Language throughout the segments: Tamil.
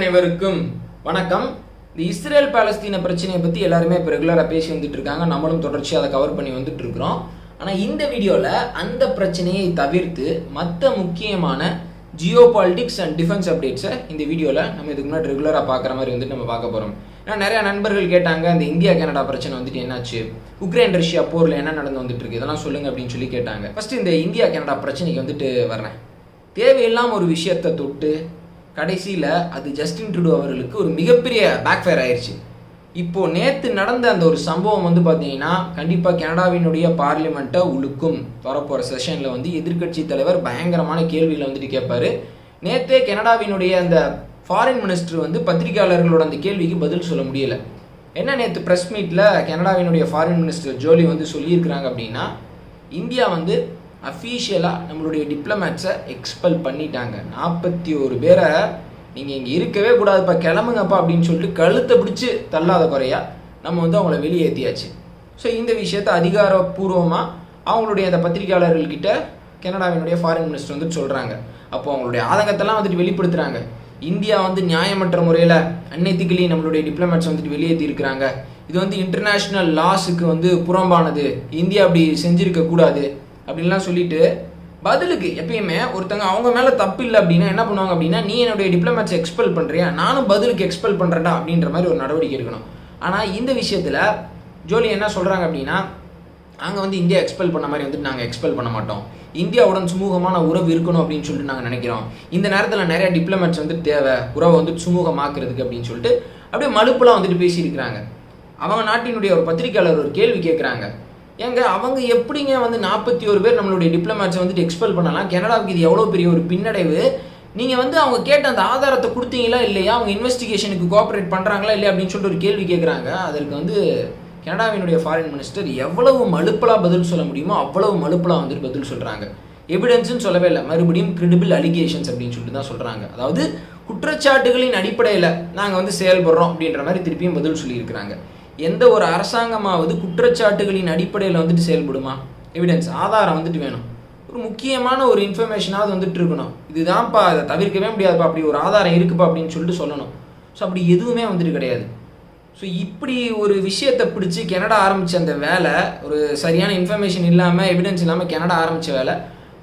அனைவருக்கும் வணக்கம். இந்த இஸ்ரேல் பாலஸ்தீன பிரச்சனையை பற்றி எல்லாருமே இப்போ ரெகுலராக பேசி வந்துட்டு இருக்காங்க. நம்மளும் தொடர்ச்சியாக அதை கவர் பண்ணி வந்துட்டு இருக்கிறோம். ஆனால் இந்த வீடியோவில் அந்த பிரச்சனையை தவிர்த்து மற்ற முக்கியமான ஜியோ பாலிட்டிக்ஸ் அண்ட் டிஃபென்ஸ் அப்டேட்ஸை இந்த வீடியோவில் நம்ம இதுக்கு முன்னாடி ரெகுலராக பார்க்குற மாதிரி வந்துட்டு நம்ம பார்க்க போகிறோம். ஏன்னா நிறையா நண்பர்கள் கேட்டாங்க, இந்த இந்தியா கனடா பிரச்சனை வந்துட்டு என்னாச்சு, உக்ரைன் ரஷ்யா போரில் என்ன நடந்து வந்துட்டு இருக்கு, இதெல்லாம் சொல்லுங்க அப்படின்னு சொல்லி கேட்டாங்க. ஃபர்ஸ்ட் இந்த இந்தியா கனடா பிரச்சனைக்கு வந்துட்டு வர்றேன். தேவையில்லாமல் ஒரு விஷயத்தை தொட்டு கடைசியில் அது ஜஸ்டின் ட்ரூடோ அவர்களுக்கு ஒரு மிகப்பெரிய பேக்ஃபயர் ஆயிடுச்சு. இப்போது நேற்று நடந்த அந்த ஒரு சம்பவம் வந்து பார்த்தீங்கன்னா கண்டிப்பாக கனடாவினுடைய பார்லிமெண்ட்டை உழுக்கும். வரப்போகிற செஷனில் வந்து எதிர்க்கட்சி தலைவர் பயங்கரமான கேள்விகளை வந்துட்டு கேட்பார். நேற்றே கனடாவினுடைய அந்த ஃபாரின் மினிஸ்டர் வந்து பத்திரிகையாளர்களோட அந்த கேள்விக்கு பதில் சொல்ல முடியலை. என்ன நேற்று ப்ரெஸ் மீட்டில் கனடாவினுடைய ஃபாரின் மினிஸ்டர் ஜோலி வந்து சொல்லியிருக்கிறாங்க அப்படின்னா, இந்தியா வந்து அஃபீஷியலாக நம்மளுடைய டிப்ளமேட்ஸை எக்ஸ்பெல் பண்ணிட்டாங்க. 41 பேரை நீங்கள் இங்கே இருக்கவே கூடாதுப்பா, கிளம்புங்கப்பா அப்படின்னு சொல்லிட்டு கழுத்தை பிடிச்சி தள்ளாத குறையா நம்ம வந்து அவங்கள வெளியேற்றியாச்சு. ஸோ இந்த விஷயத்தை அதிகாரப்பூர்வமாக அவங்களுடைய அந்த பத்திரிகையாளர்கள்கிட்ட கனடாவினுடைய ஃபாரின் மினிஸ்டர் வந்துட்டு சொல்கிறாங்க. அப்போ அவங்களுடைய ஆதங்கத்தெல்லாம் வந்துட்டு வெளிப்படுத்துகிறாங்க. இந்தியா வந்து நியாயமற்ற முறையில் அன்எத்திக்கலி நம்மளுடைய டிப்ளமேட்ஸ் வந்துட்டு வெளியேற்றி இருக்கிறாங்க. இது வந்து இன்டர்நேஷ்னல் லாஸுக்கு வந்து புறம்பானது, இந்தியா அப்படி செஞ்சுருக்க கூடாது அப்படின்லாம் சொல்லிட்டு பதிலுக்கு எப்பயுமே ஒருத்தங்க அவங்க மேலே தப்பு இல்லை அப்படின்னா என்ன பண்ணுவாங்க அப்படின்னா, நீ என்னுடைய டிப்ளமேட்ஸை எக்ஸ்பெல் பண்ணுறியா, நானும் பதிலுக்கு எக்ஸ்பெல் பண்ணுறேன்டா அப்படின்ற மாதிரி ஒரு நடவடிக்கை எடுக்கணும். ஆனால் இந்த விஷயத்தில் ஜோலி என்ன சொல்கிறாங்க அப்படின்னா, நாங்கள் வந்து இந்தியா எக்ஸ்பெல் பண்ண மாதிரி வந்துட்டு நாங்கள் எக்ஸ்பெல் பண்ண மாட்டோம், இந்தியாவுடன் சுமூகமான உறவு இருக்கணும் அப்படின்னு சொல்லிட்டு நாங்கள் நினைக்கிறோம். இந்த நேரத்தில் நிறைய டிப்ளமேட்ஸ் வந்துட்டு தேவை உறவை வந்துட்டு சுமூகமாக்குறதுக்கு அப்படின்னு சொல்லிட்டு அப்படியே மலுப்பெல்லாம் வந்துட்டு பேசியிருக்கிறாங்க. அவங்க நாட்டினுடைய ஒரு பத்திரிகையாளர் ஒரு கேள்வி கேட்குறாங்க, ஏங்க அவங்க எப்படிங்க வந்து 41 பேர் நம்மளுடைய டிப்ளமேட்ஸை வந்துட்டு எக்ஸ்பெல் பண்ணலாம், கனடாவுக்கு இது எவ்வளோ பெரிய ஒரு பின்னடைவு, நீங்கள் வந்து அவங்க கேட்ட அந்த ஆதாரத்தை கொடுத்தீங்களா இல்லையா, அவங்க இன்வெஸ்டிகேஷனுக்கு கோஆப்ரேட் பண்ணுறாங்களா இல்லையா அப்படின்னு சொல்லிட்டு ஒரு கேள்வி கேட்குறாங்க. அதற்கு வந்து கனடாவினுடைய ஃபாரின் மினிஸ்டர் எவ்வளவு மலுப்பலாக பதில் சொல்ல முடியுமோ அவ்வளவு மலுப்பலாக வந்துட்டு பதில் சொல்கிறாங்க. எவிடன்ஸ்ன்னு சொல்லவே இல்லை, மறுபடியும் கிரெடிபிள் அலிகேஷன்ஸ் அப்படின்னு சொல்லிட்டு தான் சொல்கிறாங்க. அதாவது குற்றச்சாட்டுகளின் அடிப்படையில் நாங்கள் வந்து செயல்படுறோம் அப்படின்ற மாதிரி திருப்பியும் பதில் சொல்லியிருக்கிறாங்க. எந்த ஒரு அரசாங்கமாவது குற்றச்சாட்டுகளின் அடிப்படையில் வந்துட்டு செயல்படுமா? எவிடன்ஸ், ஆதாரம் வந்துட்டு வேணும். ஒரு முக்கியமான ஒரு இன்ஃபர்மேஷனாவது வந்துட்டு இருக்கணும். இதுதான்ப்பா, அதை தவிர்க்கவே முடியாதுப்பா, அப்படி ஒரு ஆதாரம் இருக்குப்பா அப்படின்னு சொல்லிட்டு சொல்லணும். ஸோ அப்படி எதுவுமே வந்துட்டு கிடையாது. ஸோ இப்படி ஒரு விஷயத்தை பிடிச்சி கனடா ஆரம்பித்த அந்த வேலை, ஒரு சரியான இன்ஃபர்மேஷன் இல்லாமல் எவிடன்ஸ் இல்லாமல் கனடா ஆரம்பித்த வேலை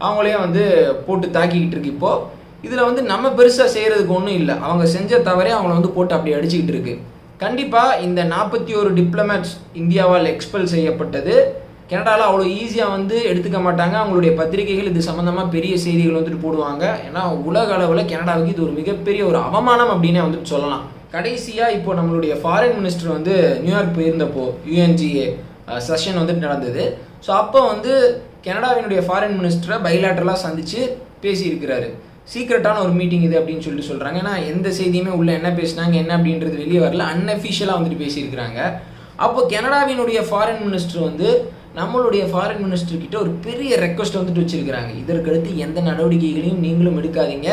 அவங்களே வந்து போட்டு தாக்கிக்கிட்டு இருக்கு. இப்போது இதில் வந்து நம்ம பெருசாக செய்கிறதுக்கு ஒன்றும் இல்லை, அவங்க செஞ்ச தவறே அவங்கள வந்து போட்டு அப்படி அடிச்சுக்கிட்டு இருக்கு. கண்டிப்பாக இந்த 41 டிப்ளமேட்ஸ் இந்தியாவால் எக்ஸ்பெல் செய்யப்பட்டது கனடாவில் அவ்வளோ ஈஸியாக வந்து எடுத்துக்க மாட்டாங்க. அவங்களுடைய பத்திரிகைகள் இது சம்மந்தமாக பெரிய செய்திகள் வந்துட்டு போடுவாங்க. ஏன்னா உலக அளவில் கனடாவுக்கு இது ஒரு மிகப்பெரிய ஒரு அவமானம் அப்படின்னே வந்துட்டு சொல்லலாம். கடைசியாக இப்போ நம்மளுடைய ஃபாரின் மினிஸ்டர் வந்து நியூயார்க் போயிருந்தப்போ UNGA செஷன் வந்துட்டு நடந்தது. ஸோ அப்போ வந்து கனடாவினுடைய ஃபாரின் மினிஸ்டரை பைலேட்டரலாக சந்தித்து பேசியிருக்கிறாரு. சீக்ரெட்டான ஒரு மீட்டிங் இது அப்படின்னு சொல்லிட்டு சொல்கிறாங்க. ஏன்னா எந்த செய்தியுமே உள்ள என்ன பேசினாங்க என்ன அப்படின்றது வெளியே வரல, அன்அஃபிஷியலாக வந்துட்டு பேசியிருக்கிறாங்க. அப்போ கனடாவினுடைய ஃபாரின் மினிஸ்டர் வந்து நம்மளுடைய ஃபாரின் மினிஸ்டர் கிட்ட ஒரு பெரிய ரெக்வஸ்ட் வந்துட்டு வச்சிருக்கிறாங்க. இதற்கடுத்து எந்த நடவடிக்கைகளையும் நீங்களும் எடுக்காதீங்க,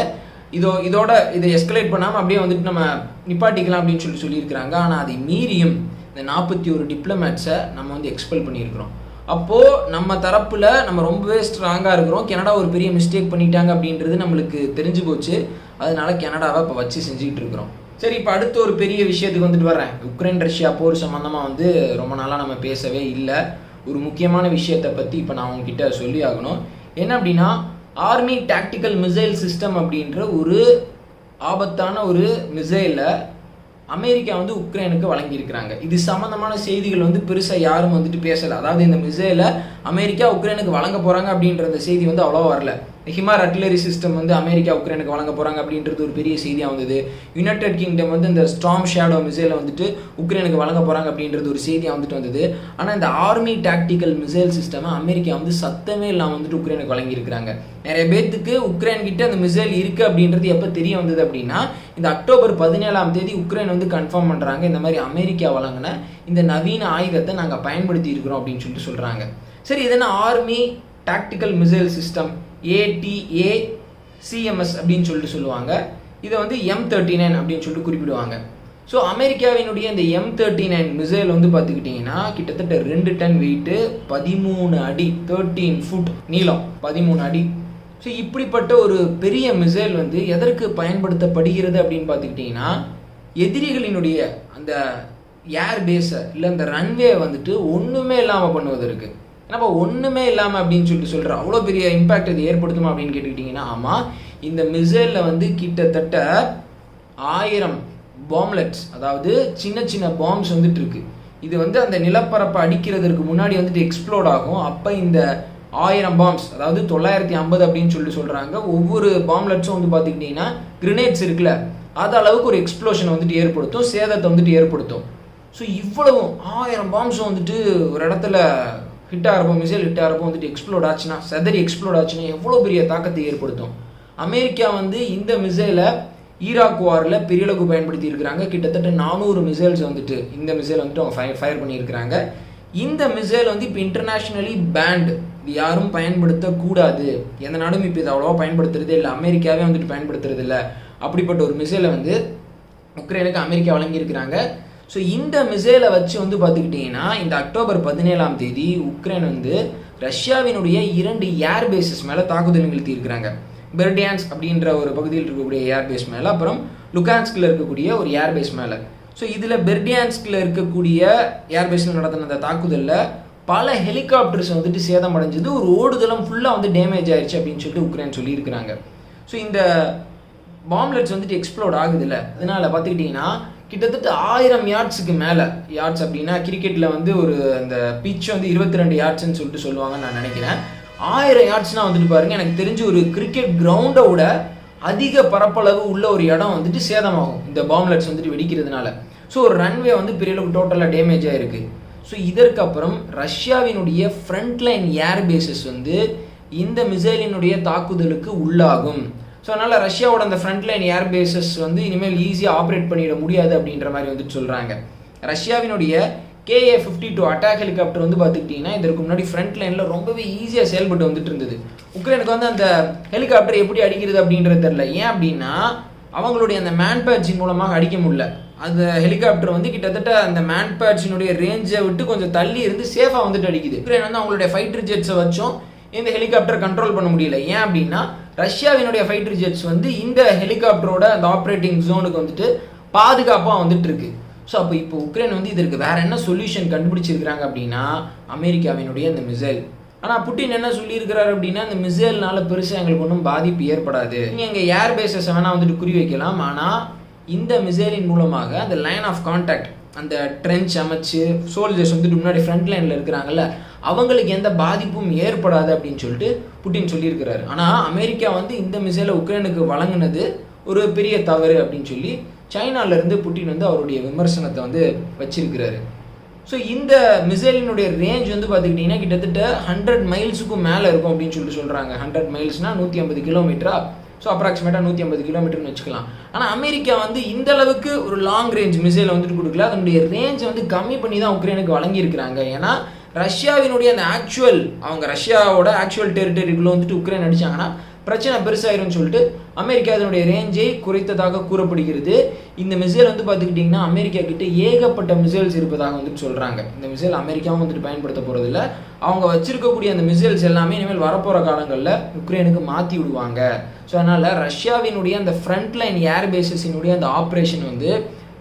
இதோட இதை எஸ்கலேட் பண்ணாமல் அப்படியே வந்துட்டு நம்ம நிப்பாட்டிக்கலாம் அப்படின்னு சொல்லியிருக்கிறாங்க. ஆனால் அதை மீறியும் இந்த 41 டிப்ளமேட்ஸை நம்ம வந்து எக்ஸ்பெல் பண்ணியிருக்கிறோம். அப்போது நம்ம தரப்பில் நம்ம ரொம்பவே ஸ்ட்ராங்காக இருக்கிறோம். கனடா ஒரு பெரிய மிஸ்டேக் பண்ணிட்டாங்க அப்படின்றது நம்மளுக்கு தெரிஞ்சு போச்சு. அதனால கனடாவை இப்போ வச்சு செஞ்சுக்கிட்டு இருக்கிறோம். சரி, இப்போ அடுத்த ஒரு பெரிய விஷயத்துக்கு வந்துட்டு வரேன். உக்ரைன் ரஷ்யா போர் சம்மந்தமாக வந்து ரொம்ப நாளாக நம்ம பேசவே இல்லை. ஒரு முக்கியமான விஷயத்தை பற்றி இப்போ நான் உங்ககிட்ட சொல்லி ஆகணும். என்ன அப்படின்னா, ஆர்மி டாக்டிக்கல் மிசைல் சிஸ்டம் அப்படின்ற ஒரு ஆபத்தான ஒரு மிசைலை அமெரிக்கா வந்து உக்ரைனுக்கு வழங்கியிருக்கிறாங்க. இது சம்மந்தமான செய்திகள் வந்து பெருசாக யாரும் வந்துட்டு பேசலை. அதாவது இந்த மிசைலை அமெரிக்கா உக்ரைனுக்கு வழங்க போகிறாங்க அப்படின்ற அந்த செய்தி வந்து அவ்வளோவா வரல. ஹிமார் அர்ட்டிலரி சிஸ்டம் வந்து அமெரிக்கா உக்ரைனுக்கு வழங்க போகிறாங்க அப்படின்றது ஒரு பெரிய செய்தியாக வந்தது. யுனைடெட் கிங்டம் வந்து இந்த ஸ்டார்ம் ஷேடோ மிசைலை வந்துட்டு உக்ரைனுக்கு வழங்க போகிறாங்க அப்படின்றது ஒரு செய்தியாக வந்துட்டு வந்தது. ஆனால் இந்த ஆர்மி டாக்டிக்கல் மிசைல் சிஸ்டமை அமெரிக்கா வந்து சத்தமே இல்லாமல் வந்துட்டு உக்ரைனுக்கு வழங்கியிருக்கிறாங்க. நிறைய பேர்த்துக்கு உக்ரைன் கிட்ட அந்த மிசைல் இருக்குது அப்படின்றது எப்போ தெரிய வந்தது அப்படின்னா, இந்த அக்டோபர் 17 உக்ரைன் வந்து கன்ஃபார்ம் பண்ணுறாங்க, இந்த மாதிரி அமெரிக்கா வழங்கின இந்த நவீன ஆயுதத்தை நாங்கள் பயன்படுத்தி இருக்கிறோம் அப்படின்னு சொல்லிட்டு சொல்கிறாங்க. சரி, இதென்ன army tactical missile system, ATACMS அப்படின்னு சொல்லிட்டு சொல்லுவாங்க. இதை வந்து M39 அப்படின்னு சொல்லிட்டு குறிப்பிடுவாங்க. ஸோ அமெரிக்காவினுடைய இந்த M39 மிசைல் வந்து பார்த்துக்கிட்டிங்கன்னா கிட்டத்தட்ட 2 டன் வெயிட்டு, 13 அடி 13 ஃபுட் நீளம், 13 அடி ஸோ இப்படிப்பட்ட ஒரு பெரிய மிசைல் வந்து எதற்கு பயன்படுத்தப்படுகிறது அப்படின்னு பார்த்துக்கிட்டிங்கன்னா, எதிரிகளினுடைய அந்த ஏர் பேஸை இல்லை அந்த ரன்வே வந்துட்டு ஒன்றுமே இல்லாமல் பண்ணுவதற்கு. ஏன்னா ஒன்றுமே இல்லாமல் அப்படின்னு சொல்லிட்டு சொல்கிறேன், அவ்வளோ பெரிய இம்பேக்ட் இது ஏற்படுத்துமா அப்படின்னு கேட்டுக்கிட்டிங்கன்னா, ஆமாம், இந்த மிசைலில் வந்து கிட்டத்தட்ட 1000 பாம்லெட்ஸ், அதாவது சின்ன சின்ன பாம்ஸ் வந்துட்டு இருக்கு. இது வந்து அந்த நிலப்பரப்பை அடிக்கிறதுக்கு முன்னாடி வந்துட்டு எக்ஸ்ப்ளோட் ஆகும். அப்போ இந்த 1000 பாம்ஸ், அதாவது 950 அப்படின்னு சொல்லிட்டு சொல்கிறாங்க. ஒவ்வொரு பாம்லெட்ஸும் வந்து பார்த்துக்கிட்டிங்கன்னா கிரினேட்ஸ் இருக்குல்ல, அது அளவுக்கு ஒரு எக்ஸ்ப்ளோஷனை வந்துட்டு ஏற்படுத்தும், சேதத்தை வந்துட்டு ஏற்படுத்தும். ஸோ இவ்வளவும் 1000 பாம்ஸும் வந்துட்டு ஒரு இடத்துல ஹிட் ஆகிறப்போ, மிசைல் ஹிட் ஆகிறப்போ வந்துட்டு எக்ஸ்ப்ளோட் ஆச்சுன்னா, செதறி எக்ஸ்ப்ளோட் ஆச்சுன்னா எவ்வளோ பெரிய தாக்கத்தை ஏற்படுத்தும். அமெரிக்கா வந்து இந்த மிசைலை ஈராக் வாரில் பெரிய அளவுக்கு பயன்படுத்தி இருக்கிறாங்க. கிட்டத்தட்ட 400 மிசைல்ஸ் வந்துட்டு இந்த மிசைல் வந்துட்டு அவங்க ஃபயர் பண்ணியிருக்கிறாங்க. இந்த மிசைல் வந்து இப்போ இன்டர்நேஷ்னலி பேண்ட், இது யாரும் பயன்படுத்தக்கூடாது, எந்த நாடும் இப்போ இது அவ்வளோவா பயன்படுத்துறதே இல்லை, அமெரிக்காவே வந்துட்டு பயன்படுத்துறது இல்லை. அப்படிப்பட்ட ஒரு மிசைலை வந்து உக்ரைனுக்கு அமெரிக்கா வழங்கியிருக்கிறாங்க. ஸோ இந்த மிசைலை வச்சு வந்து பார்த்துக்கிட்டிங்கன்னா, இந்த அக்டோபர் 17ஆம் தேதி உக்ரைன் வந்து ரஷ்யாவினுடைய 2 ஏர் பேஸஸ் மேலே தாக்குதல் நிகழ்த்தியிருக்கிறாங்க. பெர்டியான்ஸ் அப்படின்ற ஒரு பகுதியில் இருக்கக்கூடிய ஏர்பேஸ் மேலே, அப்புறம் லுகான்ஸ்கில் இருக்கக்கூடிய ஒரு ஏர்பேஸ் மேலே. ஸோ இதில் பெர்டியான்ஸ்கில் இருக்கக்கூடிய ஏர்பேஸில் நடத்தின அந்த தாக்குதலில் பல ஹெலிகாப்டர்ஸ் வந்துட்டு சேதம் அடைஞ்சது, ஒரு ஓடுதளம் ஃபுல்லாக வந்து டேமேஜ் ஆயிடுச்சு அப்படின்னு சொல்லிட்டு உக்ரைன் சொல்லியிருக்கிறாங்க. ஸோ இந்த பாம்லெட்ஸ் வந்துட்டு எக்ஸ்ப்ளோட் ஆகுதுல்ல, அதனால் பார்த்துக்கிட்டிங்கன்னா கிட்டத்தட்ட 1000 யார்ட்ஸுக்கு மேலே, யார்ட்ஸ் அப்படின்னா கிரிக்கெட்டில் வந்து ஒரு அந்த பிச் வந்து 22 யார்ட்ஸ்ன்னு சொல்லிட்டு சொல்லுவாங்கன்னு நான் நினைக்கிறேன். 1000 யார்ட்ஸ்னால் வந்துட்டு பாருங்கள், எனக்கு தெரிஞ்சு ஒரு கிரிக்கெட் கிரவுண்டோட அதிக பரப்பளவு உள்ள ஒரு இடம் வந்துட்டு சேதமாகும் இந்த பாம்லெட்ஸ் வந்துட்டு வெடிக்கிறதுனால. ஸோ ஒரு ரன்வே வந்து பெரிய அளவுக்கு டோட்டலாக டேமேஜ் ஆகிருக்கு. ஸோ இதற்கப்புறம் ரஷ்யாவினுடைய ஃப்ரண்ட்லைன் ஏர்பேஸஸ் வந்து இந்த மிசைலினுடைய தாக்குதலுக்கு உள்ளாகும். ஸோ அதனால் ரஷ்யாவோட அந்த ஃப்ரண்ட்லைன் ஏர்பேஸஸ் வந்து இனிமேல் ஈஸியாக ஆப்ரேட் பண்ணிட முடியாது அப்படின்ற மாதிரி வந்துட்டு சொல்கிறாங்க. ரஷ்யாவினுடைய KA-52 அட்டாக் ஹெலிகாப்டர் வந்து பார்த்துக்கிட்டிங்கன்னா இதற்கு முன்னாடி ஃப்ரண்ட் லைனில் ரொம்பவே ஈஸியாக செயல்பட்டு வந்துட்டு இருந்தது. உக்ரைனுக்கு வந்து அந்த ஹெலிகாப்டர் எப்படி அடிக்கிறது அப்படின்றது தெரில. ஏன் அப்படின்னா அவங்களுடைய அந்த மேன்பேட்சின் மூலமாக அடிக்க முடியல. அந்த ஹெலிகாப்டர் வந்து கிட்டத்தட்ட அந்த மேன்பேட்சினுடைய ரேஞ்சை விட்டு கொஞ்சம் தள்ளி இருந்து சேஃபாக வந்துட்டு அடிக்குது. உக்ரைன் வந்து அவங்களுடைய ஃபைட்டர் ஜெட்ஸை வச்சும் இந்த ஹெலிகாப்டர் கண்ட்ரோல் பண்ண முடியல. ஏன் அப்படின்னா ரஷ்யாவினுடைய ஃபைட்டர் ஜெட்ஸ் வந்து இந்த ஹெலிகாப்டரோட அந்த ஆப்ரேட்டிங் ஜோனுக்கு வந்துட்டு பாதுகாப்பாக வந்துட்டு இருக்கு. ஸோ அப்போ இப்போ உக்ரைன் வந்து இதற்கு வேற என்ன சொல்யூஷன் கண்டுபிடிச்சிருக்கிறாங்க அப்படின்னா அமெரிக்காவினுடைய இந்த மிசைல். ஆனால் புட்டின் என்ன சொல்லியிருக்கிறாரு அப்படின்னா, இந்த மிசைல்னால பெருசாக எங்களுக்கு ஒன்றும் பாதிப்பு ஏற்படாது, நீங்கள் எங்கள் ஏர்பேஸஸ் வேணால் வந்துட்டு குறி வைக்கலாம், ஆனால் இந்த மிசைலின் மூலமாக அந்த லைன் ஆஃப் கான்டாக்ட், அந்த ட்ரென்ச் அமைச்சு சோல்ஜர்ஸ் வந்துட்டு முன்னாடி ஃப்ரண்ட் லைனில் இருக்கிறாங்கல்ல, அவங்களுக்கு எந்த பாதிப்பும் ஏற்படாது அப்படின்னு சொல்லிட்டு புட்டின் சொல்லியிருக்கிறாரு. ஆனால் அமெரிக்கா வந்து இந்த மிசைலை உக்ரைனுக்கு வழங்கினது ஒரு பெரிய தவறு அப்படின்னு சொல்லி சைனாவிலேருந்து புட்டின் வந்து அவருடைய விமர்சனத்தை வந்து வச்சிருக்கிறாரு. ஸோ இந்த மிசைலினுடைய ரேஞ்ச் வந்து பார்த்துக்கிட்டிங்கன்னா கிட்டத்தட்ட 100 மைல்ஸுக்கும் மேலே இருக்கும் அப்படின்னு சொல்லிட்டு சொல்கிறாங்க. 100 மைல்ஸ்னால் 150 கிலோமீட்டரா, ஸோ அப்ராக்சிமேட்டாக 150 கிலோமீட்டர்னு வச்சுக்கலாம். ஆனால் அமெரிக்கா வந்து இந்த அளவுக்கு ஒரு லாங் ரேஞ்ச் மிசைலை வந்துட்டு கொடுக்கல, அதனுடைய ரேஞ்சை வந்து கம்மி பண்ணி தான் உக்ரைனுக்கு வழங்கியிருக்கிறாங்க. ஏன்னா ரஷ்யாவினுடைய அந்த அவங்க ரஷ்யாவோட ஆக்சுவல் டெரிட்டரிக்குள்ளே வந்துட்டு உக்ரைன் அடித்தாங்கன்னா பிரச்சனை பெருசாயிரும்னு சொல்லிட்டு அமெரிக்கா அதனுடைய ரேஞ்சை குறைத்ததாக கூறப்படுகிறது. இந்த மிசைல் வந்து பார்த்துக்கிட்டிங்கன்னா அமெரிக்கா கிட்ட ஏகப்பட்ட மிசைல்ஸ் இருப்பதாக வந்துட்டு சொல்கிறாங்க. இந்த மிசைல் அமெரிக்காவும் வந்துட்டு பயன்படுத்த போகிறதில்ல, அவங்க வச்சிருக்கக்கூடிய அந்த மிசைல்ஸ் எல்லாமே இனிமேல் வரப்போகிற காலங்களில் உக்ரைனுக்கு மாற்றி விடுவாங்க. ஸோ அதனால் ரஷ்யாவினுடைய அந்த ஃப்ரண்ட் லைன் ஏர்பேஸஸினுடைய அந்த ஆப்ரேஷன் வந்து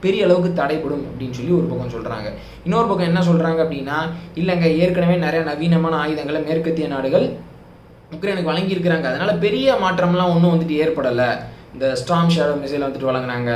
பெரிய அளவுக்கு தடைப்படும் அப்படின்னு சொல்லி ஒரு பக்கம் சொல்கிறாங்க. இன்னொரு பக்கம் என்ன சொல்கிறாங்க அப்படின்னா, இல்லைங்க ஏற்கனவே நிறைய நவீனமான ஆயுதங்களை மேற்கத்திய நாடுகள் உக்ரைனுக்கு வழங்கியிருக்கிறாங்க, அதனால் பெரிய மாற்றம்லாம் ஒன்றும் வந்துட்டு ஏற்படலை. இந்த ஸ்டார்ம் ஷேடோ மிசைல் வந்துட்டு வழங்கினாங்க,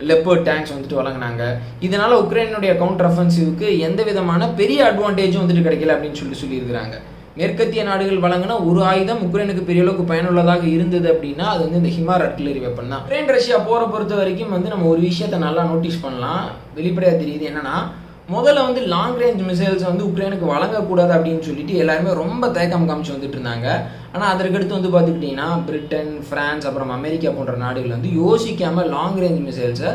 லெப்பர்ட் டேங்க்ஸ் வந்துட்டு வழங்கினாங்க, இதனால் உக்ரைனுடைய கவுண்டர் அஃபென்சிவ்க்கு எந்த விதமான பெரிய அட்வான்டேஜும் வந்துட்டு கிடைக்கல அப்படின்னு சொல்லியிருக்கிறாங்க. மேற்கத்திய நாடுகள் வழங்கின ஒரு ஆயுதம் உக்ரைனுக்கு பெரிய அளவுக்கு பயனுள்ளதாக இருந்தது அப்படின்னா அது வந்து இந்த ஹிமார் ஆர்ட்டிலரி வெப்பன் தான். உக்ரைன் ரஷ்யா போரை பொறுத்த வரைக்கும் வந்து நம்ம ஒரு விஷயத்தை நல்லா நோட்டீஸ் பண்ணலாம், வெளிப்படையாக தெரியுது. என்னன்னா முதல்ல வந்து லாங் ரேஞ்ச் மிசைல்ஸ் வந்து உக்ரைனுக்கு வழங்கக்கூடாது அப்படின்னு சொல்லிட்டு எல்லாருமே ரொம்ப தயக்கம் காமிச்சு வந்துட்டு இருந்தாங்க. ஆனால் அதற்கடுத்து வந்து பார்த்துக்கிட்டிங்கன்னா பிரிட்டன், பிரான்ஸ், அப்புறம் அமெரிக்கா போன்ற நாடுகள் வந்து யோசிக்காமல் லாங் ரேஞ்ச் மிசைல்ஸை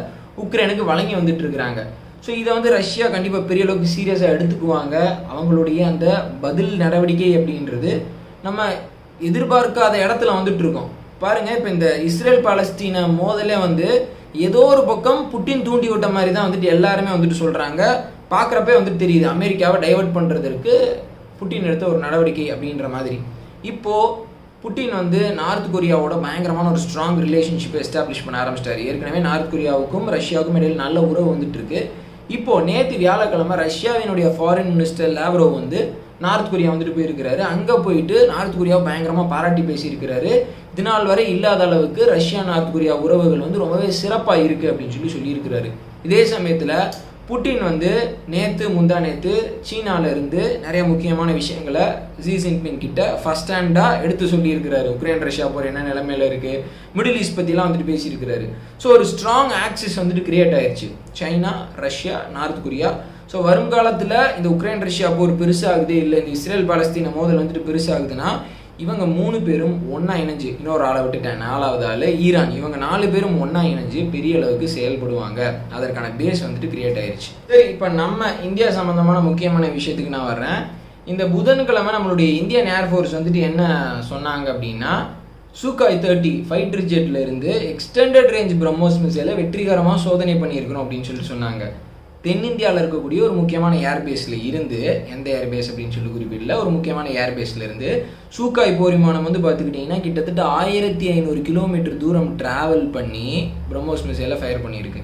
உக்ரைனுக்கு வழங்கி வந்துட்டு இருக்கிறாங்க. ஸோ இதை வந்து ரஷ்யா கண்டிப்பாக பெரிய அளவுக்கு சீரியஸாக எடுத்துக்குவாங்க. அவங்களுடைய அந்த பதில் நடவடிக்கை அப்படின்றது நம்ம எதிர்பார்க்காத இடத்துல வந்துட்டு இருக்கோம். பாருங்கள், இப்போ இந்த இஸ்ரேல் பாலஸ்தீன மோதலே வந்து ஏதோ ஒரு பக்கம் புட்டின் தூண்டி விட்ட மாதிரி தான் வந்துட்டு எல்லாருமே வந்துட்டு சொல்கிறாங்க. பார்க்குறப்பே வந்துட்டு தெரியுது அமெரிக்காவை டைவர்ட் பண்ணுறதுக்கு புட்டின் எடுத்த ஒரு நடவடிக்கை அப்படின்ற மாதிரி. இப்போது புட்டின் வந்து நார்த் கொரியாவோட பயங்கரமான ஒரு ஸ்ட்ராங் ரிலேஷன்ஷிப்பை எஸ்டாப்ளிஷ் பண்ண ஆரம்பிச்சிட்டாரு. ஏற்கனவே நார்த் கொரியாவுக்கும் ரஷ்யாவுக்கும் இடையில் நல்ல உறவு வந்துட்டு இருக்கு. இப்போது நேற்று வியாழக்கிழமை ரஷ்யாவினுடைய ஃபாரின் மினிஸ்டர் லாவ்ரோவ் வந்து நார்த் கொரியா வந்துட்டு போயிருக்கிறாரு. அங்கே போயிட்டு நார்த் கொரியாவை பயங்கரமாக பாராட்டி பேசியிருக்கிறாரு. இதனால் வரை இல்லாத அளவுக்கு ரஷ்யா நார்த் கொரியா உறவுகள் வந்து ரொம்பவே சிறப்பாக இருக்குது அப்படின்னு சொல்லியிருக்கிறாரு. இதே சமயத்தில் புட்டின் வந்து முந்தா நேற்று சீனாவிலேருந்து நிறைய முக்கியமான விஷயங்களை ஜி ஜின்பிங் கிட்ட ஃபர்ஸ்ட் ஹேண்டாக எடுத்து சொல்லியிருக்கிறாரு. உக்ரைன் ரஷ்யா போகிற என்ன நிலைமையில இருக்குது, மிடில் ஈஸ்ட் பற்றிலாம் வந்துட்டு பேசியிருக்கிறாரு. ஸோ ஒரு ஸ்ட்ராங் ஆக்சிஸ் வந்துட்டு கிரியேட் ஆயிடுச்சு, China, Russia, north Korea. So வருங்காலத்தில் இந்த உக்ரைன் ரஷ்யா போர் பெருசாகுது, இல்லை இந்த இஸ்ரேல் பாலஸ்தீன மோதல் வந்துட்டு பெருசாகுதுன்னா இவங்க 3 பேரும் ஒன்றா இணைஞ்சு, இன்னொரு ஆளை விட்டுட்டேன் 4வது ஆள் ஈரான், இவங்க 4 பேரும் ஒன்றா இணைஞ்சு பெரிய அளவுக்கு செயல்படுவாங்க. அதற்கான பேஸ் வந்துட்டு கிரியேட் ஆயிடுச்சு. சரி, இப்போ நம்ம இந்தியா சம்மந்தமான முக்கியமான விஷயத்துக்கு நான் வர்றேன். இந்த புதன்கிழமை நம்மளுடைய இந்தியன் ஏர்ஃபோர்ஸ் வந்துட்டு என்ன சொன்னாங்க அப்படின்னா, சூகாய் 30 ஃபைட்டர் ஜெட்ல இருந்து எக்ஸ்டெண்டட் ரேஞ்ச் பிரம்மோஸ் மிசைலை வெற்றிகரமாக சோதனை பண்ணியிருக்கிறோம் அப்படின்னு சொன்னாங்க. தென்னிந்தியாவில் இருக்கக்கூடிய ஒரு முக்கியமான ஏர்பேஸில் இருந்து, எந்த ஏர்பேஸ் அப்படின்னு சொல்லி குறிப்பிடல, ஒரு முக்கியமான ஏர்பேஸில் இருந்து சூகாய் போர் விமானம் வந்து பார்த்துக்கிட்டிங்கன்னா கிட்டத்தட்ட 1500 கிலோமீட்டர் தூரம் ட்ராவல் பண்ணி பிரம்மோஸ் மிசைலை ஃபயர் பண்ணியிருக்கு.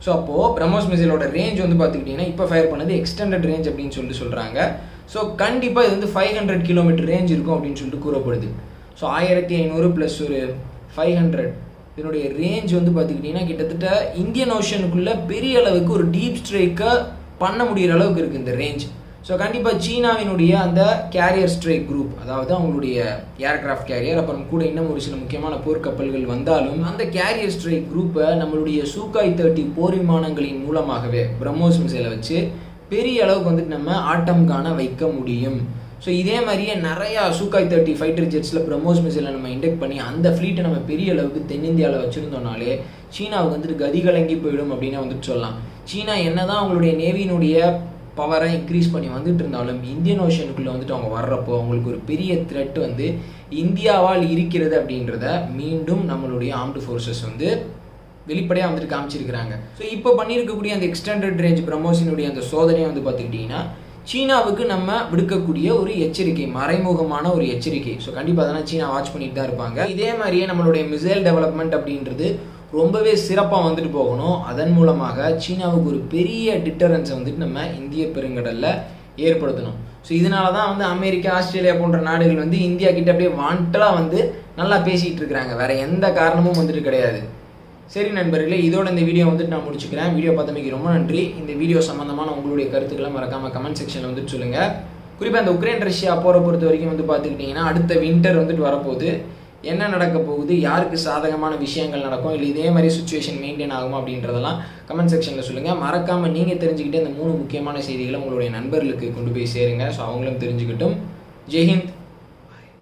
ஸோ அப்போது பிரம்மோஸ் மிசைலோட ரேஞ்ச் வந்து பார்த்துக்கிட்டிங்கன்னா இப்போ ஃபயர் பண்ணது எக்ஸ்டெண்டட் ரேஞ்ச் அப்படின்னு சொல்கிறாங்க. ஸோ கண்டிப்பாக இது வந்து 500 கிலோமீட்டர் ரேஞ்ச் இருக்கும் அப்படின்னு சொல்லிட்டு கூறப்படுது. ஸோ 1500 ப்ளஸ் ஒரு 500, இதனுடைய ரேஞ்ச் வந்து பார்த்துக்கிட்டிங்கன்னா கிட்டத்தட்ட இந்தியன் ஓஷனுக்குள்ளே பெரிய அளவுக்கு ஒரு டீப் ஸ்ட்ரைக்கை பண்ண முடிகிற அளவுக்கு இருக்குது இந்த ரேஞ்ச். ஸோ கண்டிப்பாக சீனாவினுடைய அந்த கேரியர் ஸ்ட்ரைக் குரூப், அதாவது அவங்களுடைய ஏர்கிராஃப்ட் கேரியர், அப்புறம் கூட இன்னும் ஒரு சில முக்கியமான போர்க்கப்பல்கள் வந்தாலும் அந்த கேரியர் ஸ்ட்ரைக் குரூப்பை நம்மளுடைய சூகாய் 30 போர் விமானங்களின் மூலமாகவே பிரம்மோஸ் மிசைலை வச்சு பெரிய அளவுக்கு வந்துட்டு நம்ம ஆட்டம் காண வைக்க முடியும். ஸோ இதே மாதிரியே நிறையா சூகாய் 30 ஃபைட்டர் ஜெட்ஸில் பிரம்மோஸ் மிசைலை நம்ம இண்டெக்ட் பண்ணி அந்த ஃப்ளீட்டை நம்ம பெரிய அளவுக்கு தென்னிந்தியாவில் வச்சுருந்தோம்னாலே சீனாவுக்கு வந்துட்டு கதிகலங்கி போயிடும் அப்படின்னு வந்துட்டு சொல்லலாம். சீனா என்ன தான் அவங்களுடைய நேவியினுடைய பவரை இன்க்ரீஸ் பண்ணி வந்துட்டு இருந்தாலும் இந்தியன் ஓஷனுக்குள்ளே வந்துட்டு அவங்க வர்றப்போ அவங்களுக்கு ஒரு பெரிய த்ரெட் வந்து இந்தியாவால் இருக்கிறது அப்படின்றத மீண்டும் நம்மளுடைய ஆர்ம்டு ஃபோர்ஸஸ் வந்து வெளிப்படையாக வந்துட்டு காமிச்சிருக்கிறாங்க. ஸோ இப்போ பண்ணியிருக்கக்கூடிய அந்த எக்ஸ்டெண்டட் ரேஞ்ச் பிரம்மோஸினுடைய அந்த சோதனையை வந்து பார்த்துக்கிட்டிங்கன்னா சீனாவுக்கு நம்ம விடுக்கக்கூடிய ஒரு எச்சரிக்கை, மறைமுகமான ஒரு எச்சரிக்கை. ஸோ கண்டிப்பாக அதெல்லாம் சீனா வாட்ச் பண்ணிட்டு தான் இருப்பாங்க. இதே மாதிரியே நம்மளுடைய மிசைல் டெவலப்மெண்ட் அப்படின்றது ரொம்பவே சிறப்பாக வந்துட்டு போகணும். அதன் மூலமாக சீனாவுக்கு ஒரு பெரிய டிட்டரன்ஸை வந்துட்டு நம்ம இந்திய பெருங்கடலில் ஏற்படுத்தணும். ஸோ இதனால தான் வந்து அமெரிக்கா, ஆஸ்திரேலியா போன்ற நாடுகள் வந்து இந்தியா கிட்ட அப்படியே வாண்டலாக வந்து நல்லா பேசிகிட்டு இருக்கிறாங்க. வேறு எந்த காரணமும் வந்துட்டு கிடையாது. சரி நண்பர்களே, இதோட இந்த வீடியோ வந்துட்டு நான் முடிச்சுக்கிறேன். வீடியோ பார்த்தமைக்கு ரொம்ப நன்றி. இந்த வீடியோ சம்மந்தமான உங்களுடைய கருத்துக்களை மறக்காமல் கமெண்ட் செக்ஷனில் வந்துட்டு சொல்லுங்கள். குறிப்பாக இந்த உக்ரைன் ரஷ்யா போரை பொறுத்த வரைக்கும் வந்து பார்த்துக்கிட்டிங்கன்னா அடுத்த வின்டர் வந்துட்டு வரப்போகுது. என்ன நடக்க போகுது, யாருக்கு சாதகமான விஷயங்கள் நடக்கும், இல்லை இதே மாதிரி சுச்சுவேஷன் மெயின்டைன் ஆகுமா அப்படின்றதெல்லாம் கமெண்ட் செக்ஷனில் சொல்லுங்கள். மறக்காமல் நீங்கள் தெரிஞ்சுக்கிட்டு இந்த 3 முக்கியமான செய்திகளை உங்களுடைய நண்பர்களுக்கு கொண்டு போய் சேருங்க. ஸோ அவங்களும் தெரிஞ்சுக்கிட்டும். ஜெய்ஹிந்த்.